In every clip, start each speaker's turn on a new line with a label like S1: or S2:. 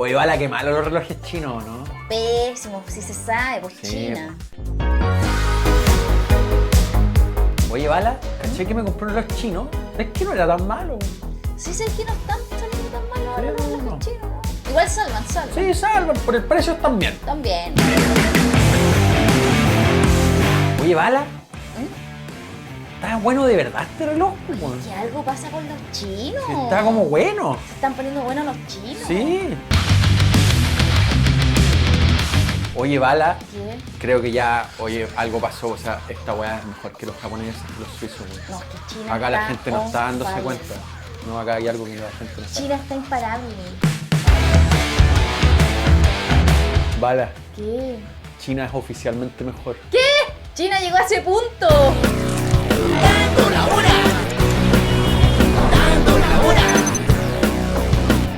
S1: Oye, vale, qué malo los relojes chinos, ¿no?
S2: Pésimo, si se sabe, por
S1: Sí.
S2: China.
S1: Oye, Bala, caché que me compré un reloj chino. Es que no era tan malo.
S2: Sí, sé que no están saliendo tan mal ahora
S1: Sí,
S2: los
S1: no.
S2: relojes chinos. Igual salvan.
S1: Sí, salvan, por el precio también.
S2: También.
S1: Oye, Bala, está bueno de verdad este reloj, weón.
S2: Que algo pasa con los chinos.
S1: Está como bueno.
S2: Se están poniendo buenos los chinos.
S1: Sí. Oye, Bala,
S2: ¿Qué?
S1: creo que ya, oye, algo pasó. O sea, esta weá es mejor que los japoneses y los suizos, weón.
S2: No, que China
S1: Acá la
S2: está
S1: gente no
S2: on
S1: está dándose
S2: fire.
S1: cuenta. No, acá hay algo que la gente no está.
S2: China está imparable.
S1: Bala,
S2: ¿Qué?
S1: China es oficialmente mejor.
S2: ¿Qué? China llegó a ese punto.
S3: Dando la hora. Dando la hora.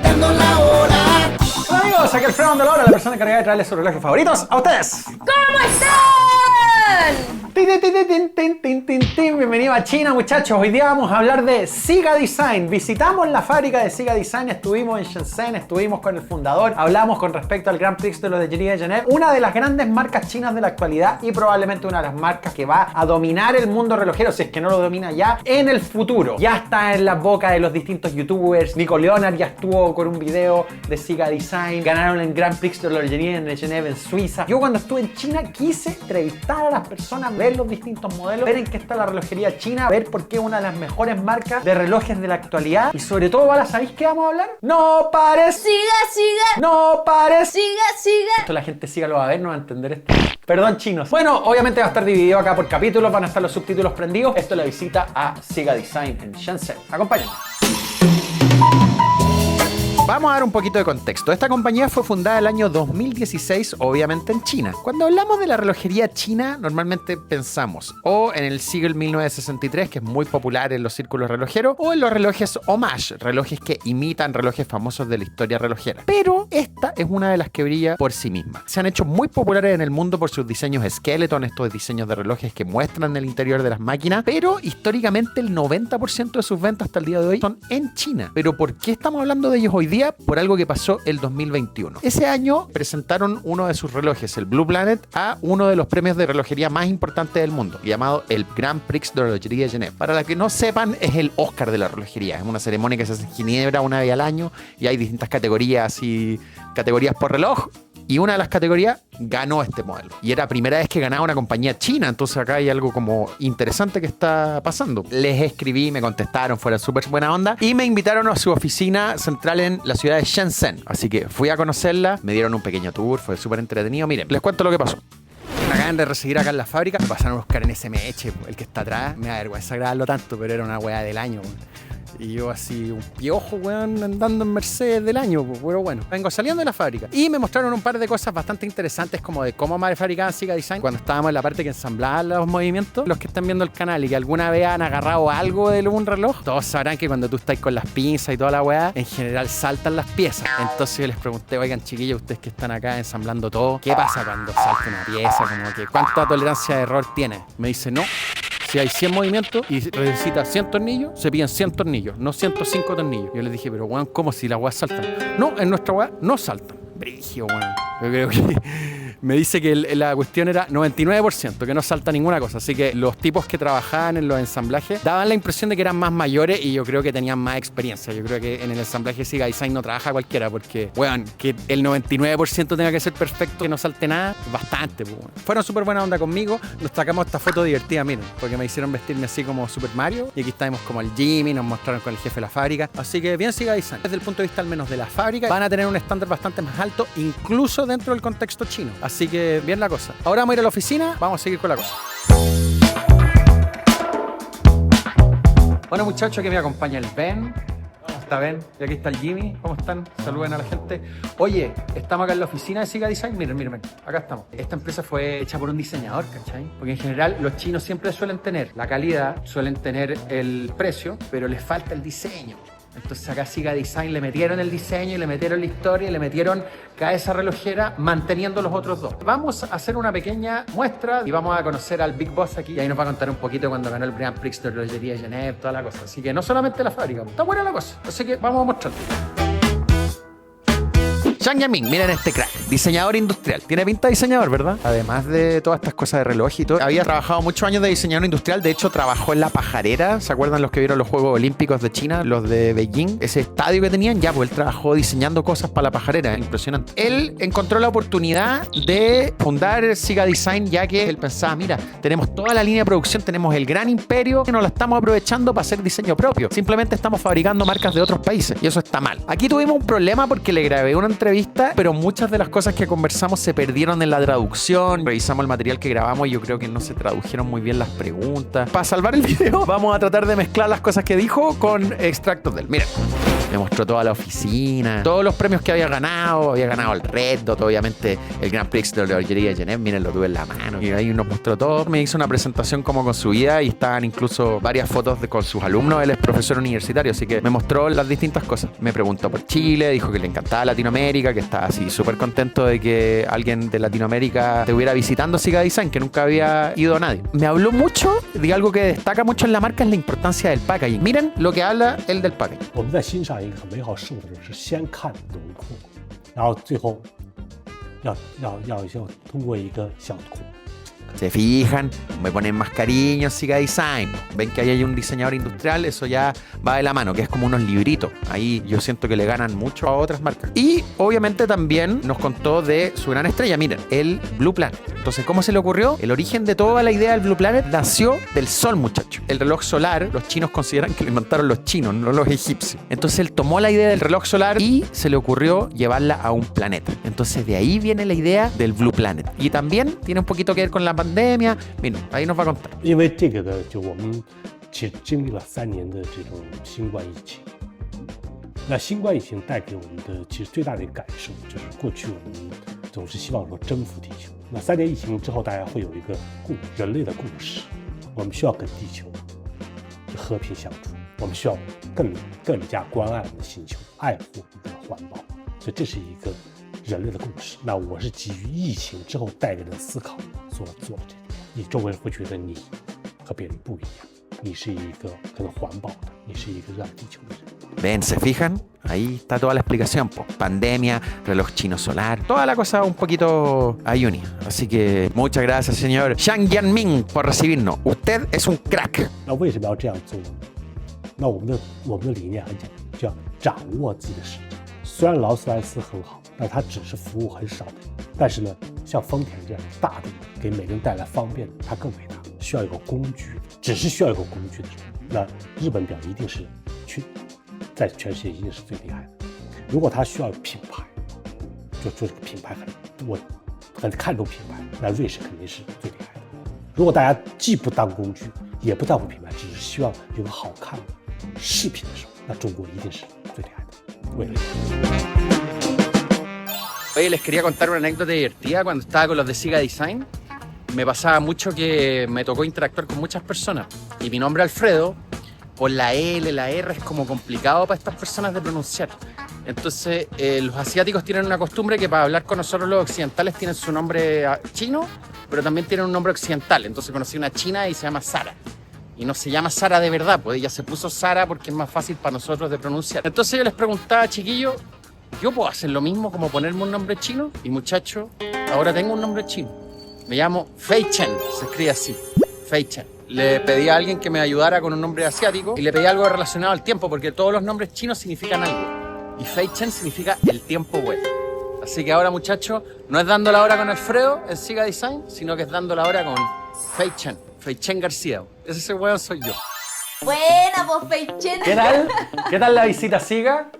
S3: Dando la hora.
S1: Hola amigos, aquí el Fernando de la Hora, la persona encargada de traerles sus relojes favoritos a ustedes.
S2: ¿Cómo están?
S1: Tin, tin, tin, tin, tin, tin, tin, tin. Bienvenido a China, muchachos. Hoy día vamos a hablar de Siga Design. Visitamos la fábrica de Siga Design, estuvimos en Shenzhen, estuvimos con el fundador, hablamos con respecto al Grand Prix de la Lotería de Genève, una de las grandes marcas chinas de la actualidad y probablemente una de las marcas que va a dominar el mundo relojero, si es que no lo domina ya, en el futuro. Ya está en la boca de los distintos youtubers. Nico Leonard ya estuvo con un video de Siga Design, ganaron el Grand Prix de la Lotería de Genève en Suiza. Yo cuando estuve en China quise entrevistar a las personas, ver los distintos modelos, ver en qué está la relojería china, ver por qué es una de las mejores marcas de relojes de la actualidad y sobre todo, Bala, ¿sabéis qué vamos a hablar? ¡No pares!
S2: Siga.
S1: ¡No pares!
S2: Siga.
S1: Esto la gente siga lo va a ver, no va a entender esto. Perdón, chinos. Bueno, obviamente va a estar dividido acá por capítulos, van a estar los subtítulos prendidos. Esto es la visita a Siga Design en Shenzhen. Acompáñenme. Vamos a dar un poquito de contexto. Esta compañía fue fundada el año 2016, obviamente en China. Cuando hablamos de la relojería china, normalmente pensamos o en el siglo 1963, que es muy popular en los círculos relojeros, o en los relojes homage, relojes que imitan relojes famosos de la historia relojera. Pero esta es una de las que brilla por sí misma. Se han hecho muy populares en el mundo por sus diseños skeleton, estos diseños de relojes que muestran el interior de las máquinas, pero históricamente el 90% de sus ventas hasta el día de hoy son en China. ¿Pero por qué estamos hablando de ellos hoy día? Por algo que pasó el 2021. Ese año presentaron uno de sus relojes, el Blue Planet, a uno de los premios de relojería más importantes del mundo, llamado el Grand Prix de la Lotería de Genève. Para los que no sepan, es el Oscar de la relojería. Es una ceremonia que se hace en Ginebra una vez al año y hay distintas categorías y categorías por reloj. Y una de las categorías ganó este modelo. Y era la primera vez que ganaba una compañía china. Entonces acá hay algo como interesante que está pasando. Les escribí, me contestaron, fueron súper buena onda. Y me invitaron a su oficina central en la ciudad de Shenzhen. Así que fui a conocerla, me dieron un pequeño tour, fue súper entretenido. Miren, les cuento lo que pasó. Me acaban de recibir acá en la fábrica. Me pasaron a buscar en SMH, el que está atrás. Me da vergüenza grabarlo tanto, pero era una weá del año. Y yo así, un piojo, weón, andando en Mercedes del año, pero bueno. Vengo saliendo de la fábrica. Y me mostraron un par de cosas bastante interesantes, como de cómo fabricaban Siga Design. Cuando estábamos en la parte que ensamblaban los movimientos, los que están viendo el canal y que alguna vez han agarrado algo de un reloj, todos sabrán que cuando tú estás con las pinzas y toda la weá, en general saltan las piezas. Entonces yo les pregunté, oigan, chiquillos, ustedes que están acá ensamblando todo, ¿qué pasa cuando salta una pieza? Como que, ¿cuánta tolerancia de error tiene? Me dice, no. Si hay 100 movimientos y necesita 100 tornillos, se piden 100 tornillos, no 105 tornillos. Yo les dije, pero weón, ¿cómo si las weas saltan? No, en nuestra wea no saltan. Brigio, weón. Yo creo que me dice que la cuestión era 99%, que no salta ninguna cosa. Así que los tipos que trabajaban en los ensamblajes daban la impresión de que eran más mayores y yo creo que tenían más experiencia. Yo creo que en el ensamblaje Siga Design no trabaja cualquiera porque, weón, que el 99% tenga que ser perfecto, que no salte nada, bastante, pues, weón. Fueron súper buena onda conmigo, nos sacamos esta foto divertida, miren, porque me hicieron vestirme así como Super Mario y aquí estábamos como el Jimmy, nos mostraron con el jefe de la fábrica. Así que bien Siga Design. Desde el punto de vista al menos de la fábrica, van a tener un estándar bastante más alto, incluso dentro del contexto chino. Así que bien la cosa. Ahora vamos a ir a la oficina, vamos a seguir con la cosa. Bueno, muchachos, aquí me acompaña el Ben. ¿Cómo está Ben? Y aquí está el Jimmy. ¿Cómo están? Saluden a la gente. Oye, estamos acá en la oficina de Siga Design. Miren, acá estamos. Esta empresa fue hecha por un diseñador, ¿cachai? Porque en general los chinos siempre suelen tener la calidad, suelen tener el precio, pero les falta el diseño. Entonces acá Siga Design le metieron el diseño y le metieron la historia y le metieron cabeza relojera manteniendo los otros dos. Vamos a hacer una pequeña muestra y vamos a conocer al Big Boss aquí y ahí nos va a contar un poquito cuando ganó el Grand Prix de la Lotería de Genève, toda la cosa. Así que no solamente la fábrica, está buena la cosa. Así que vamos a mostrarlo. Zhang Yanming, miren este crack, diseñador industrial. Tiene pinta de diseñador, ¿verdad? Además de todas estas cosas de reloj y todo. Había trabajado muchos años de diseñador industrial. De hecho, trabajó en La Pajarera. ¿Se acuerdan los que vieron los Juegos Olímpicos de China? Los de Beijing. Ese estadio que tenían, ya, pues él trabajó diseñando cosas para La Pajarera. Impresionante. Él encontró la oportunidad de fundar Siga Design, ya que él pensaba, mira, tenemos toda la línea de producción, tenemos el gran imperio que nos la estamos aprovechando para hacer diseño propio. Simplemente estamos fabricando marcas de otros países y eso está mal. Aquí tuvimos un problema porque le grabé una entrevista, pero muchas de las cosas que conversamos se perdieron en la traducción. Revisamos el material que grabamos y yo creo que no se tradujeron muy bien las preguntas. Para salvar el video, vamos a tratar de mezclar las cosas que dijo con extractos de él. Miren. Me mostró toda la oficina, todos los premios que había ganado el Red Dot, obviamente el Grand Prix de la Orguería de Genève, miren, lo tuve en la mano. Y ahí nos mostró todo. Me hizo una presentación como con su vida y estaban incluso varias fotos con sus alumnos. Él es profesor universitario, así que me mostró las distintas cosas. Me preguntó por Chile, dijo que le encantaba Latinoamérica, que estaba así súper contento de que alguien de Latinoamérica estuviera visitando Siga Design, que nunca había ido a nadie. Me habló mucho de algo que destaca mucho en la marca, es la importancia del packaging. Miren lo que habla él del packaging.
S4: 我们在欣赏一个很美好事物的时候，是先看轮廓，然后最后要通过一个小图。
S1: Se fijan, me ponen más cariño, Siga Design. Ven que ahí hay un diseñador industrial, eso ya va de la mano, que es como unos libritos. Ahí yo siento que le ganan mucho a otras marcas. Y obviamente también nos contó de su gran estrella, miren, el Blue Planet. Entonces, ¿cómo se le ocurrió? El origen de toda la idea del Blue Planet nació del sol, muchachos. El reloj solar, los chinos consideran que lo inventaron los chinos, no los egipcios. Entonces él tomó la idea del reloj solar y se le ocurrió llevarla a un planeta. Entonces de ahí viene la idea del Blue Planet. Y también tiene un poquito que ver con la pandemia. Miren, ahí nos va a contar.
S4: 因为这个呢，就我们其实经历了3年的这种新冠疫情。那新冠疫情带给我们的其实最大的感受就是，过去我们总是希望说征服地球。那3年疫情之后，大家会有一个人类的共识，我们需要跟地球和平相处，我们需要更加关爱我们的星球，爱护我们的环保。所以这是一个人类的共识。那我是基于疫情之后带人的思考所做的这个。你周围人会觉得你和别人不一样，你是一个可能环保的，你是一个热爱地球的人。
S1: Ven, ¿se fijan? Ahí está toda la explicación, po. Pandemia, reloj chino solar, toda la cosa un poquito ayunia. Así que muchas gracias, señor Zhang Yanming, por recibirnos. Usted es un crack.
S4: 那为什么要这样做呢？那我们的理念很简单，叫掌握自己的时间。虽然劳斯莱斯很好，但它只是服务很少的。但是呢，像丰田这样大的，给每个人带来方便的，它更伟大。需要一个工具，只是需要一个工具的时候，那日本表一定是在全世界一定是最厉害的。如果它需要品牌，就这个品牌我很看重品牌，那瑞士肯定是最厉害的。如果大家既不当工具，也不在乎品牌，只是希望有个好看的饰品的时候，那中国一定是最厉害的。为了
S1: Oye, les quería contar una anécdota divertida. Cuando estaba con los de Siga Design, me pasaba mucho que me tocó interactuar con muchas personas. Y mi nombre Alfredo, por la L, la R, es como complicado para estas personas de pronunciar. Entonces, los asiáticos tienen una costumbre que para hablar con nosotros los occidentales tienen su nombre chino, pero también tienen un nombre occidental. Entonces conocí una china y se llama Sara. Y no se llama Sara de verdad, pues ella se puso Sara porque es más fácil para nosotros de pronunciar. Entonces yo les preguntaba, chiquillos, ¿yo puedo hacer lo mismo como ponerme un nombre chino? Y muchacho, ahora tengo un nombre chino. Me llamo Fei Chen, se escribe así, Fei Chen. Le pedí a alguien que me ayudara con un nombre asiático y le pedí algo relacionado al tiempo, porque todos los nombres chinos significan algo. Y Fei Chen significa el tiempo bueno. Así que ahora, muchachos, no es dando la hora con Alfredo en Siga Design, sino que es dando la hora con Fei Chen García. Ese weón soy yo.
S2: Buena, vos, Feichen.
S1: ¿Qué tal? ¿Qué tal la visita, Siga?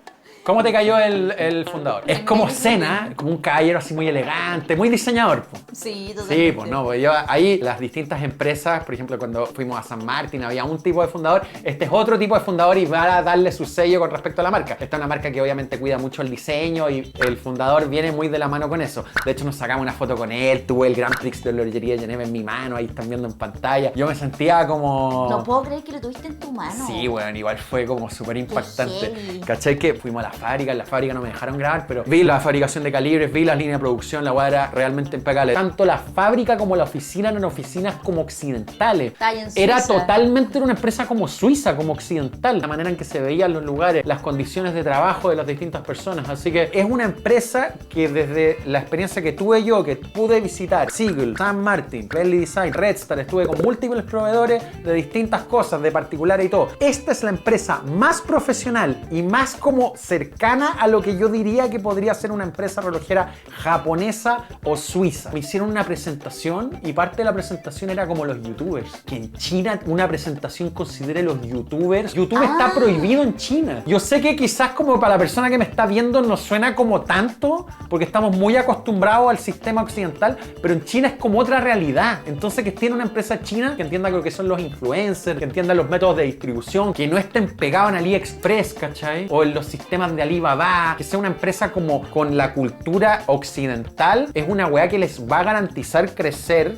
S1: ¿Cómo te cayó el fundador? Es como cena, como un caballero así muy elegante, muy diseñador. Po.
S2: Sí,
S1: Sí,
S2: totalmente.
S1: pues no, pues yo ahí las distintas empresas, por ejemplo, cuando fuimos a San Martín había un tipo de fundador, este es otro tipo de fundador y va a darle su sello con respecto a la marca. Esta es una marca que obviamente cuida mucho el diseño y el fundador viene muy de la mano con eso. De hecho nos sacamos una foto con él, tuve el Grand Prix de la Orguería de Genève en mi mano, ahí están viendo en pantalla. Yo me sentía como...
S2: No puedo creer que lo tuviste en tu mano.
S1: Sí, bueno, igual fue como súper impactante.
S2: heavy.
S1: ¿Cachai? Que fuimos a la en la fábrica no me dejaron grabar, pero vi la fabricación de calibres, vi las líneas de producción, la weá era realmente impecable. Tanto la fábrica como la oficina eran oficinas como occidentales. Era totalmente una empresa como suiza, como occidental. La manera en que se veían los lugares, las condiciones de trabajo de las distintas personas. Así que es una empresa que desde la experiencia que tuve yo, que pude visitar Seagull, San Martin, Bentley Design, Red Star, estuve con múltiples proveedores de distintas cosas, de particulares y todo. Esta es la empresa más profesional y más como cercana a lo que yo diría que podría ser una empresa relojera japonesa o suiza. Me hicieron una presentación y parte de la presentación era como los youtubers. Que en China una presentación considere los youtubers. YouTube está prohibido en China. Yo sé que quizás como para la persona que me está viendo no suena como tanto, porque estamos muy acostumbrados al sistema occidental, pero en China es como otra realidad. Entonces que tiene una empresa china que entienda lo que son los influencers, que entienda los métodos de distribución, que no estén pegados en AliExpress, ¿cachai? O en los sistemas de Alibaba, que sea una empresa como con la cultura occidental, es una weá que les va a garantizar crecer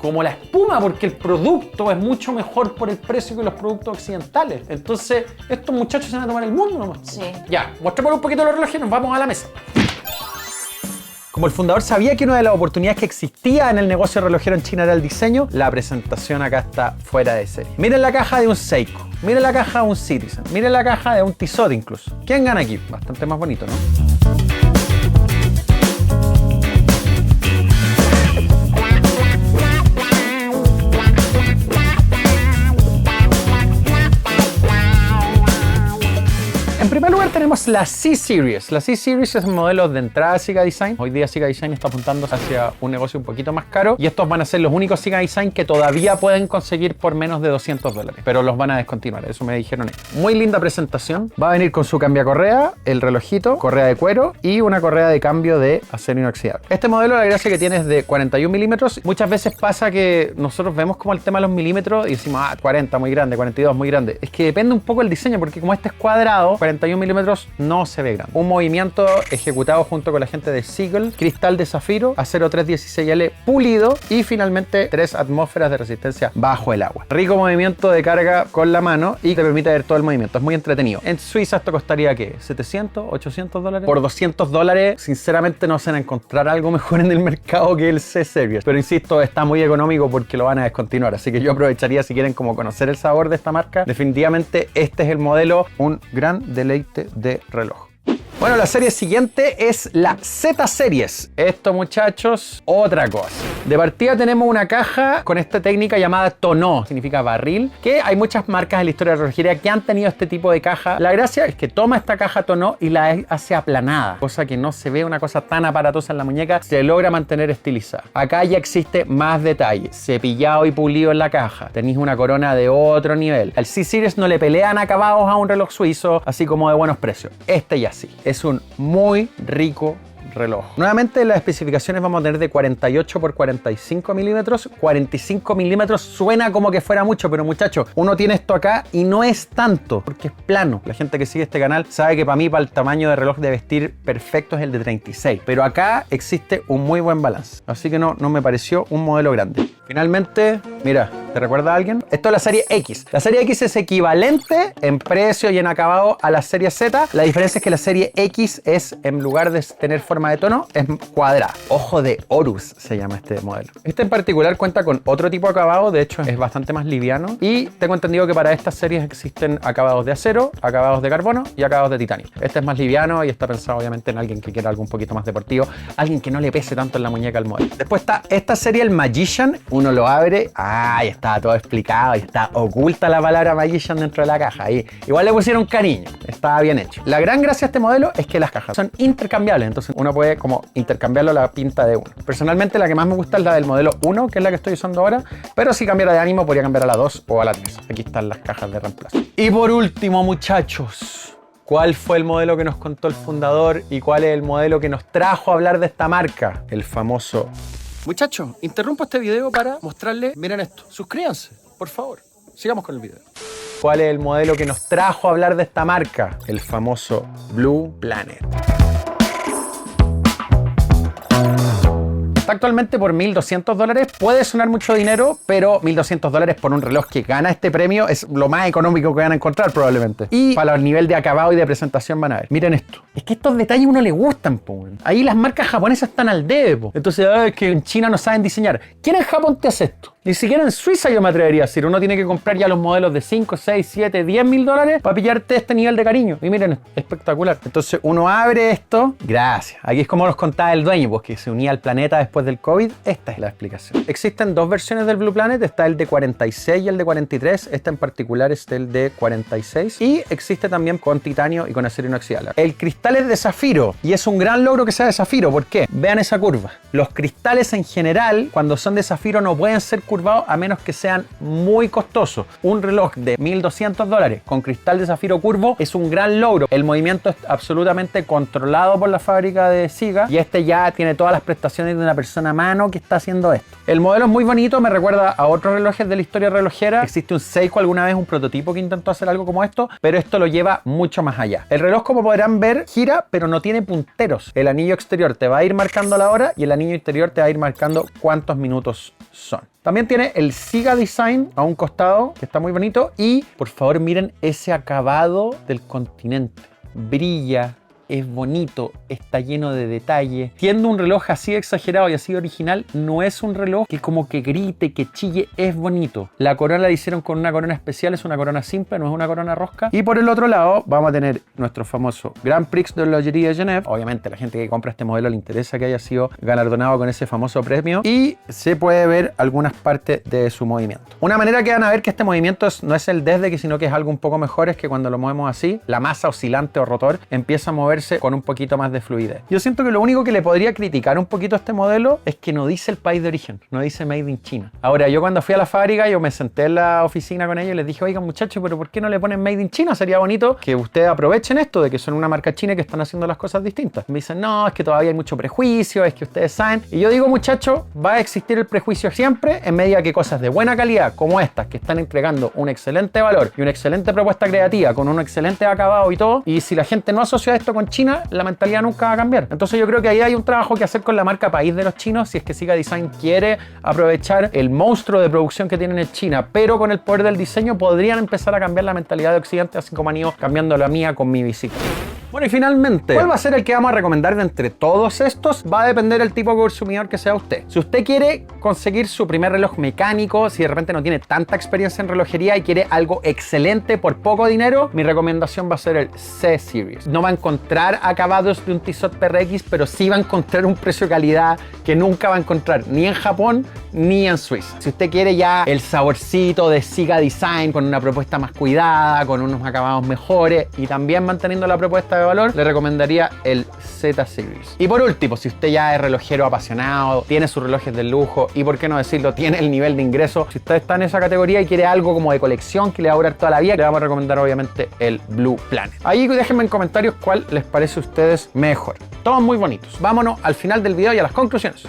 S1: como la espuma, porque el producto es mucho mejor por el precio que los productos occidentales. Entonces, estos muchachos se van a tomar el mundo nomás.
S2: Sí.
S1: Ya, mostremos un poquito los relojes y nos vamos a la mesa. Como el fundador sabía que una de las oportunidades que existía en el negocio relojero en China era el diseño, la presentación acá está fuera de serie. Miren la caja de un Seiko, miren la caja de un Citizen, miren la caja de un Tissot incluso. ¿Quién gana aquí? Bastante más bonito, ¿no? En primer lugar tenemos la C-Series. La C-Series es un modelo de entrada de Sika Design. Hoy día Sika Design está apuntando hacia un negocio un poquito más caro y estos van a ser los únicos Sika Design que todavía pueden conseguir por menos de $200, pero los van a descontinuar, eso me dijeron ellos. Muy linda presentación. Va a venir con su cambiacorrea, el relojito, correa de cuero y una correa de cambio de acero inoxidable. Este modelo, la gracia que tiene es de 41 milímetros. Muchas veces pasa que nosotros vemos como el tema de los milímetros y decimos, 40 muy grande, 42 muy grande. Es que depende un poco del diseño, porque como este es cuadrado, 41 milímetros no se ve grande. Un movimiento ejecutado junto con la gente de Seagull, cristal de zafiro, acero 316L pulido y finalmente 3 atmósferas de resistencia bajo el agua. Rico movimiento de carga con la mano y te permite ver todo el movimiento. Es muy entretenido. En Suiza esto costaría ¿qué? ¿700? ¿800 dólares? Por $200, sinceramente no se van a encontrar algo mejor en el mercado que el C-Series. Pero insisto, está muy económico porque lo van a descontinuar. Así que yo aprovecharía, si quieren como conocer el sabor de esta marca, definitivamente este es el modelo, un gran deleite de reloj. Bueno, la serie siguiente es la Z-Series. Esto, muchachos, otra cosa. De partida tenemos una caja con esta técnica llamada tonneau, significa barril, que hay muchas marcas en la historia de la relojería que han tenido este tipo de caja. La gracia es que toma esta caja tonneau y la hace aplanada, cosa que no se ve una cosa tan aparatosa en la muñeca, se logra mantener estilizada. Acá ya existe más detalle, cepillado y pulido en la caja. Tenéis una corona de otro nivel. Al C-Series no le pelean acabados a un reloj suizo, así como de buenos precios. Este ya sí. Es un muy rico reloj. Nuevamente las especificaciones vamos a tener de 48 por 45 milímetros. 45 milímetros suena como que fuera mucho, pero muchachos, uno tiene esto acá y no es tanto, porque es plano. La gente que sigue este canal sabe que para mí, para el tamaño de reloj de vestir perfecto es el de 36, pero acá existe un muy buen balance, así que no me pareció un modelo grande. Finalmente, mira, ¿te recuerda a alguien? Esto es la serie X. La serie X es equivalente en precio y en acabado a la serie Z. La diferencia es que la serie X es, en lugar de tener forma de tono, es cuadrada. Ojo de Horus se llama este modelo. Este en particular cuenta con otro tipo de acabado, de hecho es bastante más liviano, y tengo entendido que para estas series existen acabados de acero, acabados de carbono y acabados de titanio. Este es más liviano y está pensado obviamente en alguien que quiera algo un poquito más deportivo, alguien que no le pese tanto en la muñeca al modelo. Después está esta serie, el Magician. Uno lo abre, y está todo explicado y está oculta la palabra Magician dentro de la caja. Y igual le pusieron cariño, está bien hecho. La gran gracia de este modelo es que las cajas son intercambiables, entonces uno puede como intercambiarlo a la pinta de uno. Personalmente la que más me gusta es la del modelo 1, que es la que estoy usando ahora, pero si cambiara de ánimo podría cambiar a la 2 o a la 3. Aquí están las cajas de reemplazo. Y por último, muchachos, ¿cuál fue el modelo que nos contó el fundador y cuál es el modelo que nos trajo a hablar de esta marca? El famoso... Muchachos, interrumpo este video para mostrarles, miren esto, suscríbanse, por favor. Sigamos con el video. ¿Cuál es el modelo que nos trajo a hablar de esta marca? El famoso Blue Planet. Está actualmente por $1.200. Puede sonar mucho dinero, pero $1.200 por un reloj que gana este premio es lo más económico que van a encontrar probablemente. Y para el nivel de acabado y de presentación van a ver. Miren esto. Es que estos detalles a uno le gustan, po. Ahí las marcas japonesas están al debe, po. Entonces, es que en China no saben diseñar. ¿Quién en Japón te hace esto? Ni siquiera en Suiza yo me atrevería a decir. Uno tiene que comprar ya los modelos de 5, 6, 7, 10 mil dólares para pillarte este nivel de cariño. Y miren, espectacular. Entonces uno abre esto. Gracias. Aquí es como nos contaba el dueño, pues que se unía al planeta después del COVID. Esta es la explicación. Existen dos versiones del Blue Planet. Está el de 46 y el de 43. Esta en particular es el de 46. Y existe también con titanio y con acero inoxidable. El cristal es de zafiro y es un gran logro que sea de zafiro. ¿Por qué? Vean esa curva. Los cristales en general, cuando son de zafiro, no pueden ser curvados a menos que sean muy costosos. Un reloj de $1.200 con cristal de zafiro curvo es un gran logro. El movimiento es absolutamente controlado por la fábrica de Siga y este ya tiene todas las prestaciones de una persona a mano que está haciendo esto. El modelo es muy bonito, me recuerda a otros relojes de la historia relojera. Existe un Seiko alguna vez, un prototipo que intentó hacer algo como esto, pero esto lo lleva mucho más allá. El reloj, como podrán ver, gira, pero no tiene punteros. El anillo exterior te va a ir marcando la hora y el anillo interior te va a ir marcando cuántos minutos son. También tiene el Siga Design a un costado, que está muy bonito. Y, por favor, miren ese acabado del continente. Brilla, es bonito, está lleno de detalle. Siendo un reloj así exagerado y así original, no es un reloj que como que grite, que chille, es bonito. La corona la hicieron con una corona especial, es una corona simple, no es una corona rosca. Y por el otro lado vamos a tener nuestro famoso Grand Prix de l'Horlogerie de Genève. Obviamente la gente que compra este modelo le interesa que haya sido galardonado con ese famoso premio. Y se puede ver algunas partes de su movimiento. Una manera que van a ver que este movimiento no es el desde, que sino que es algo un poco mejor, es que cuando lo movemos así, la masa oscilante o rotor empieza a mover con un poquito más de fluidez. Yo siento que lo único que le podría criticar un poquito a este modelo es que no dice el país de origen, no dice Made in China. Ahora, yo cuando fui a la fábrica, yo me senté en la oficina con ellos y les dije, oigan muchachos, pero ¿por qué no le ponen Made in China? Sería bonito que ustedes aprovechen esto de que son una marca china y que están haciendo las cosas distintas. Me dicen, no, es que todavía hay mucho prejuicio, es que ustedes saben. Y yo digo, muchachos, va a existir el prejuicio siempre en medida que cosas de buena calidad como estas, que están entregando un excelente valor y una excelente propuesta creativa con un excelente acabado y todo, y si la gente no asocia esto con China, la mentalidad nunca va a cambiar. Entonces yo creo que ahí hay un trabajo que hacer con la marca país de los chinos, si es que Siga Design quiere aprovechar el monstruo de producción que tienen en China, pero con el poder del diseño podrían empezar a cambiar la mentalidad de Occidente, así como han ido cambiando la mía con mi bicicleta. Bueno, y finalmente, ¿cuál va a ser el que vamos a recomendar de entre todos estos? Va a depender del tipo de consumidor que sea usted. Si usted quiere conseguir su primer reloj mecánico, si de repente no tiene tanta experiencia en relojería y quiere algo excelente por poco dinero, mi recomendación va a ser el C-Series. No va a encontrar acabados de un Tissot PRX, pero sí va a encontrar un precio-calidad que nunca va a encontrar ni en Japón ni en Suiza. Si usted quiere ya el saborcito de Siga Design con una propuesta más cuidada, con unos acabados mejores y también manteniendo la propuesta de valor, le recomendaría el Z-Series. Y por último, si usted ya es relojero apasionado, tiene sus relojes de lujo y, por qué no decirlo, tiene el nivel de ingreso, si usted está en esa categoría y quiere algo como de colección que le va a durar toda la vida, le vamos a recomendar obviamente el Blue Planet. Ahí déjenme en comentarios cuál les parece a ustedes mejor. Todos muy bonitos. Vámonos al final del video y a las conclusiones.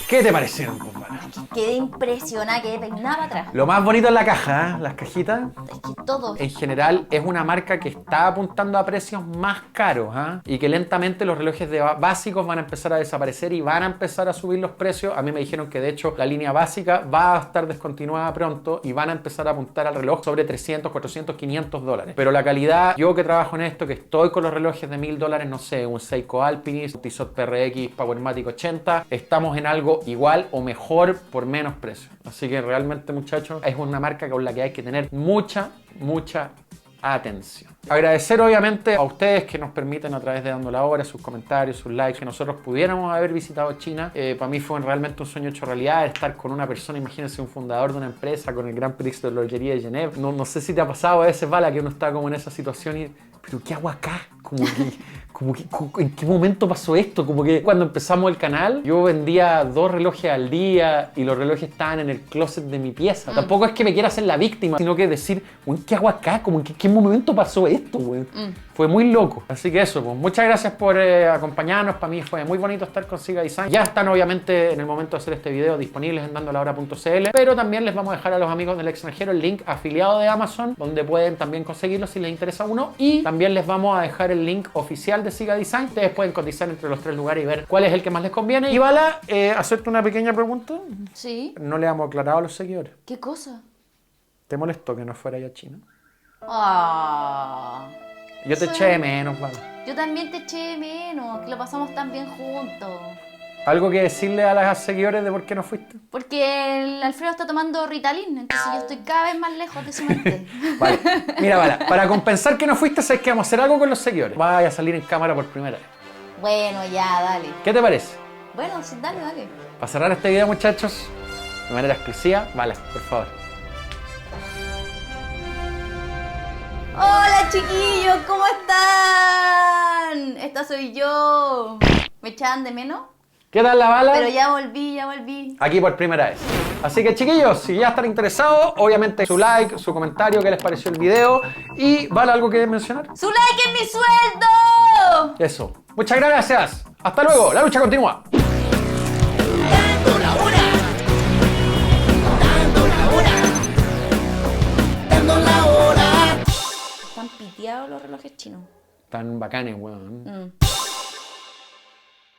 S1: ¿Qué te parecieron, compadre?
S2: Quedé impresionada, quedé peinada para atrás.
S1: Lo más bonito es la caja, ¿eh? Las cajitas.
S2: Es que todo.
S1: En general es una marca que está apuntando a precios más caros, ¿eh? Y que lentamente los relojes básicos van a empezar a desaparecer y van a empezar a subir los precios. A mí me dijeron que de hecho la línea básica va a estar descontinuada pronto y van a empezar a apuntar al reloj sobre 300, 400, 500 dólares. Pero la calidad, yo que trabajo en esto, que estoy con los relojes de $1000, no sé, un Seiko Alpinist, un Tissot PRX Powermatic 80, estamos en algo igual o mejor por menos precio. Así que realmente, muchachos, es una marca con la que hay que tener mucha atención. Agradecer obviamente a ustedes que nos permiten a través de Dando la Hora, sus comentarios, sus likes, que nosotros pudiéramos haber visitado China. Para mí fue realmente un sueño hecho realidad estar con una persona, imagínense, un fundador de una empresa con el Grand Prix de l'Horlogerie de Genève. No sé si te ha pasado a veces, Bala, que uno está como en esa situación y... ¿Pero qué hago acá? ¿En qué momento pasó esto? Como que cuando empezamos el canal, yo vendía 2 relojes al día y los relojes estaban en el closet de mi pieza. Tampoco es que me quiera hacer la víctima, sino que decir, ¿qué hago acá? Como ¿en qué momento pasó esto, güey? Fue muy loco. Así que eso, pues, muchas gracias por acompañarnos. Para mí fue muy bonito estar con Siga Design. Ya están obviamente en el momento de hacer este video disponibles en dandolahora.cl, pero también les vamos a dejar a los amigos del extranjero el link afiliado de Amazon, donde pueden también conseguirlo si les interesa uno, y también les vamos a dejar el link oficial de de Siga Design. Ustedes pueden cotizar entre los 3 lugares y ver cuál es el que más les conviene. Y Bala, hacerte una pequeña pregunta.
S2: Sí.
S1: No le hemos aclarado a los seguidores.
S2: ¿Qué cosa?
S1: ¿Te molestó que no fuera ya a China?
S2: Ah.
S1: Yo te
S2: Sí.
S1: eché de menos, Bala.
S2: Yo también te eché de menos, que lo pasamos tan bien juntos.
S1: ¿Algo que decirle a los seguidores de por qué no fuiste?
S2: Porque el Alfredo está tomando Ritalin, entonces yo estoy cada vez más lejos de su mente.
S1: Vale. Mira, Bala, para compensar que no fuiste, sabes que vamos a hacer algo con los seguidores. Vaya a salir en cámara por primera vez.
S2: Bueno, ya, dale.
S1: ¿Qué te parece?
S2: Bueno, sí, dale, dale.
S1: Para cerrar este video, muchachos, de manera exclusiva, Bala, por favor.
S2: Hola chiquillos, ¿cómo están? Esta soy yo. ¿Me echaban de menos?
S1: ¿Qué tal la Bala?
S2: Pero ya volví, ya volví.
S1: Aquí por primera vez. Así que chiquillos, si ya están interesados, obviamente su like, su comentario, qué les pareció el video. Y Bala, ¿algo que mencionar?
S2: ¡Su like es mi sueldo!
S1: Eso. Muchas gracias. Hasta luego. La lucha continúa.
S3: Dando la hora. Dando la hora. Dando la hora.
S2: Están piteados los relojes chinos.
S1: Tan bacanes, weón.
S2: Mm.